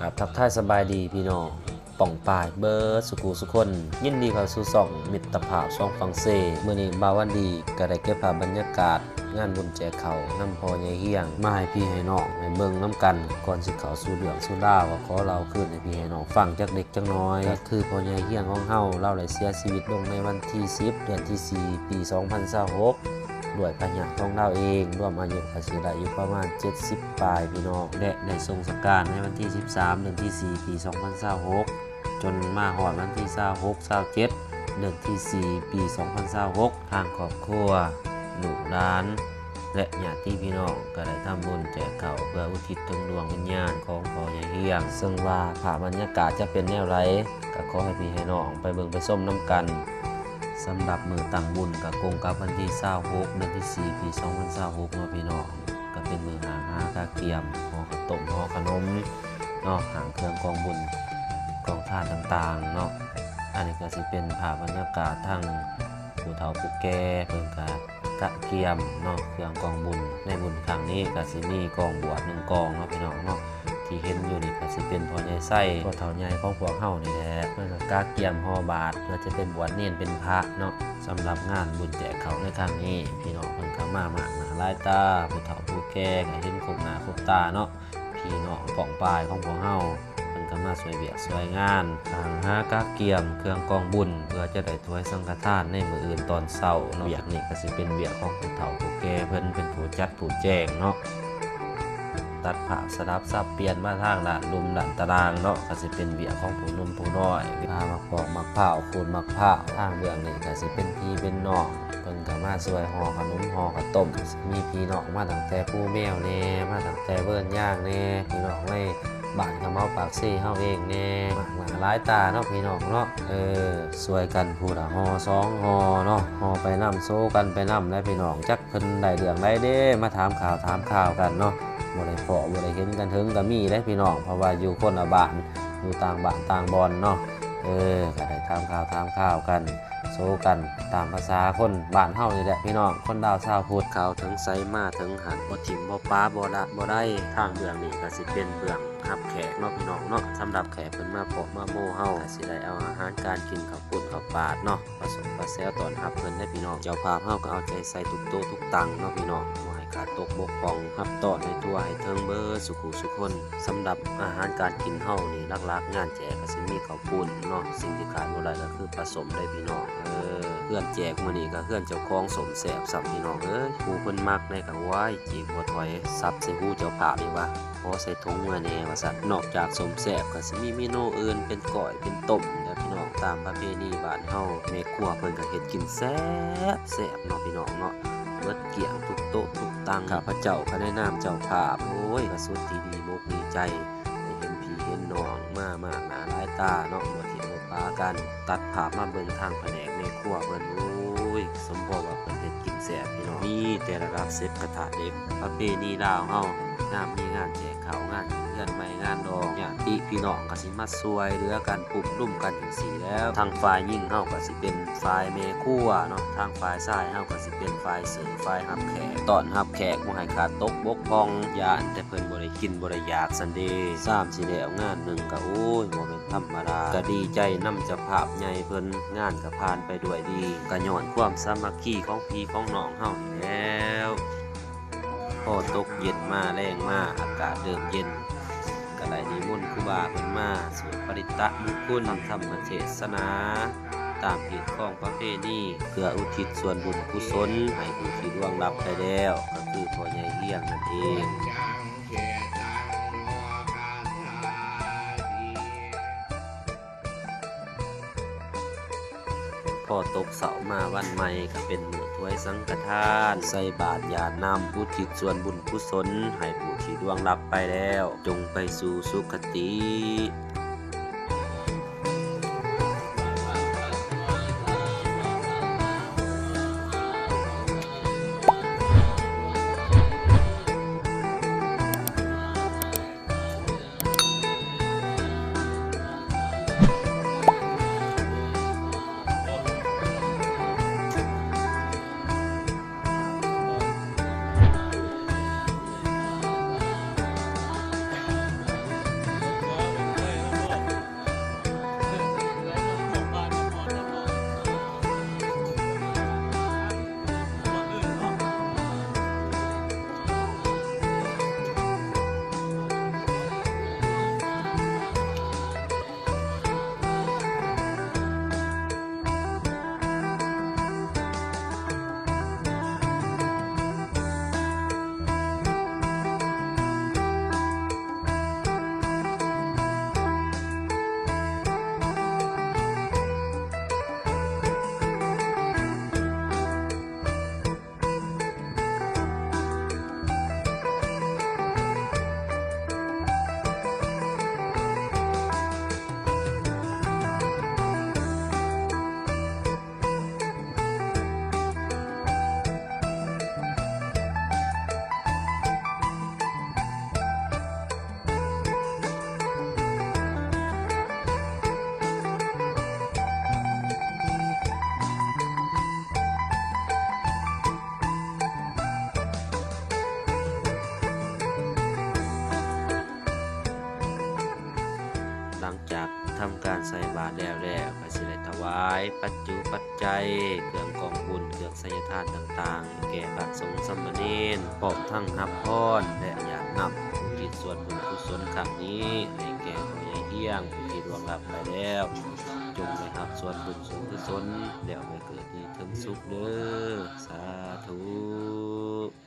ครับทักทายสบายดีพี่น้องป่องปายเบิร์ดสุกูสุคนยินดีเข้าสู่ช่องมิตรภาพช่องฟังเซ่มื้อนี้บ่าววันดีก็ได้เก็บภาพบรรยากาศงานบุญแจกข้าวนำพ่อใหญ่เฮียงมาให้พี่ให้น้องให้เบิ่งนํกันก่อนสิเข้าสู่เรื่องสู่ราวว่าขอเราคืนให้พี่ให้น้องฟังจักเล็กจักน้อยก็คือพ่อใหญ่เฮียงของเฮาเราได้เสียชีวิตลงในวันที่10เดือนที่4ปี2026ด้วยพญาของเราเองรวมอายุก็สิได้อยู่ประมาณ70ปลายพี่น้องและได้ทรงสการในวันที่13เดือนที่4ปี2026จนมาฮอดวันที่26 27เดือนที่4ปี2026ทางครอบครัวลูกหลานและญาติพี่น้องก็ได้ทำบุญแจกข้าวเพื่ออุทิศถึงดวงวิญญาณของพ่อใหญ่เฮียงซึ่งว่าภาพบรรยากาศจะเป็นแนวไรก็ขอให้พี่ให้น้องไปเบิ่งไปส้มน้ำกันสำหรับมือตั้งบุญกับกงกับวันที่26เดือนที่4ปี2026เนาะพี่น้องก็เป็นมือหากาเกียมห่อข้าวต้มห่อขนมเนาะหางเครื่องกองบุญกองทานต่างๆเนาะอันนี้ก็สิเป็นภาพบรรยากาศทั้งผู้เฒ่าผู้แก่เพิ่นก็กะเกียมเนาะเครื่องกองบุญในบุญครั้งนี้ก็สิมีกองบวช1กองเนาะพี่น้องเนาะที่เห็นอยู่นี่ก็สิเป็นพ่อใหญ่ไส้พ่อเฒ่าใหญ่ของพวกเฮานี่แหละเพิ่นก็กะเกียมห่อบาตรเพื่อจะเป็นบวชเนรเป็นพระเนาะสำหรับงานบุญแจกข้าวในครั้งนี้พี่น้องเพิ่นก็มามากหน้าหลายตาผู้เฒ่าผู้แก่ก็เห็นครบหน้าครบตาเนาะพี่น้องป้องปายของพวกเฮาก็มาสวยเบียกสวยงานทางหากะเกียมเครื่องกองบุญเพื่อจะได้ถวายสังฆทานในมื้ออื่นตอนเช้าเนาะเบียกนี่ก็สิเป็นเบียกของผู้เฒ่าผู้แก่เพิ่นเป็นผู้จัดผู้แจงเนาะตัดผ้าสลับซับเปลี่ยนมาทางด้านลุมด้านตารางเนาะก็สิเป็นเบียกของผู้หนุ่มผู้น้อยพามักปอกมักเผาคูณมักเผาทางเบื้องนี่ก็สิเป็นพี่เป็นน้องเพิ่นก็มาสวยห่อขนมห่อข้าวต้มมีพี่น้องมาตั้งแต่ผู้แมวแน่มาตั้งแต่เบิ่นย่างแน่พี่น้องในบ้านขมาปากซี่เฮาเองแน่มากหลายตาเนาะพี่น้องเนาะสวยกันผู้ละห่อ2ห่อเนาะห่อไปนำโซกันไปนำและพี่น้องจักเพิ่นได้เรื่องได้เด้มาถามข่าวกันเนาะบ่ได้พอบ่ได้เห็นกันถึงก็มีเด้พี่น้องเพราะว่าอยู่คนละบ้านอยู่ต่างบ้านต่างบ่อนเนาะก็ได้ถามข่าวกันโซกันตามภาษาคนบ้านเฮานี่แหละพี่น้องคนดาวชาวพุทธข่าวถึงไสมาถึงหันบ่ทิ่มบ่ป้าบ่ละบ่ได้ทางเบื้องนี่ก็สิเป็นเบื้องรับแขกเนาะพี่น้องเนาะสำหรับแขกเพิ่นมาเพาะมาโมเฮาก็สิได้เอาอาหารการกินข้าวปุ้นข้าวปาดเนาะผสมปลาแซวตอนรับเพิ่นได้พี่น้องเจ้าภาพเฮาก็เอาใจใส่ทุกโต๊ะทุกตังเนาะพี่น้องบ่ให้ขาดตกบกพร่องรับต่อในตัวให้เทิงเบิดสุขุสุคนสำหรับอาหารการกินเฮานี่หลักๆงานแจกก็สิมีข้าวปุ้นเนาะสิ่งที่ขาดบ่ได้ก็คือผสมได้พี่น้องเพื่อนแจกมื้อนี้ก็เพื่อนเจ้าของสมแสบสับพี่น้องผู้เพิ่นมักในก็ไหว้จีบบ่ถอยซับใส่หูเจ้าภาพนี่ว่าขอใส่ถุงมื้อแน่ว่าซั่นนอกจากสมแสบก็สิมีเมนูอื่นเป็นก้อยเป็นต้มเด้อพี่น้องตามประเพณีบ้านเฮาแม่ครัวเพิ่นก็เฮ็ดกินแซ่บเนาะพี่น้องเนาะเบิดเกลี้ยงทุกโต๊ะทุกตังข้าพเจ้าก็ได้นามเจ้าภาพโอ้ยก็สุดที่ดีมกดีใจได้เห็นพี่เห็นน้องมามากหน้าหลายตาเนาะบ่ทิ่มบ่ปากันตัดภาพมาเบิ่งทางแผนกแม่ครัวเพิ่นโอ้ยสมบูรณ์ว่าเพิ่นเฮ็ดกินแซ่บพี่น้องมีแต่ระดับเซฟกระทะเหล็กประเพณีลาวเฮางามมีงานแจกข้าวงานเพื่อนใหม่งานดองญาติพี่น้องก็สิมาช่วยเหลือกันปลุกรุ่มกันจังซี่แล้วทางฝ่ายหญิงเฮาก็สิเป็นฝ่ายแม่ครัวเนาะทางฝ่ายชายเฮาก็สิเป็นฝ่ายเสิร์ฟฝ่ายรับแขกต้อนรับแขกบ่ให้ขาดตกบกพร่องย่านแต่เพิ่นบ่ได้กินบ่ได้อยากซันเดซ้ำสิแล้วงานหนึงก็โอ้ยบ่แม่นธรรมดาก็ดีใจนำเจ้าภาพใหญ่เพิ่นงานก็ผ่านไปด้วยดีก็ย้อนความสามัคคีของพี่ของน้องเฮานี่แล้วพอตกเย็นมาแรงมาอากาศเริ่มเย็นก็ได้นิมนต์ครูบาเพิ่นมาสวดปริตตมงคลธรรมเทศนาตามพิธีของประเพณีเพื่ออุทิศส่วนบุญกุศลให้ผู้ที่ล่วงลับไปแล้วก็คือพ่อใหญ่เฮียงนั่นเองพอตกเสาร์มาวันใหม่ก็เป็นมื้อถ้วยสังฆทานใส่บาตรญาตินำอุทิศส่วนบุญกุศลให้ผู้ที่ล่วงลับไปแล้วจงไปสู่สุคติ พ จากทำการใส่บาตรแล้วก็สิได้ถวายปัจจุปัจจัยเครื่องกองบุญเครื่องไสยทานต่างๆแก่พระสงฆ์สามเณรพร้อมทั้งรับพรและญาตินำอุทิศส่วนบุญกุศลครั้งนี้ให้แก่พ่อใหญ่เฮียงผู้ที่ล่วงลับไปแล้วจงได้รับส่วนบุญส่วนกุศลแล้วไปเกิดที่ถึงสุขเด้อสาธุ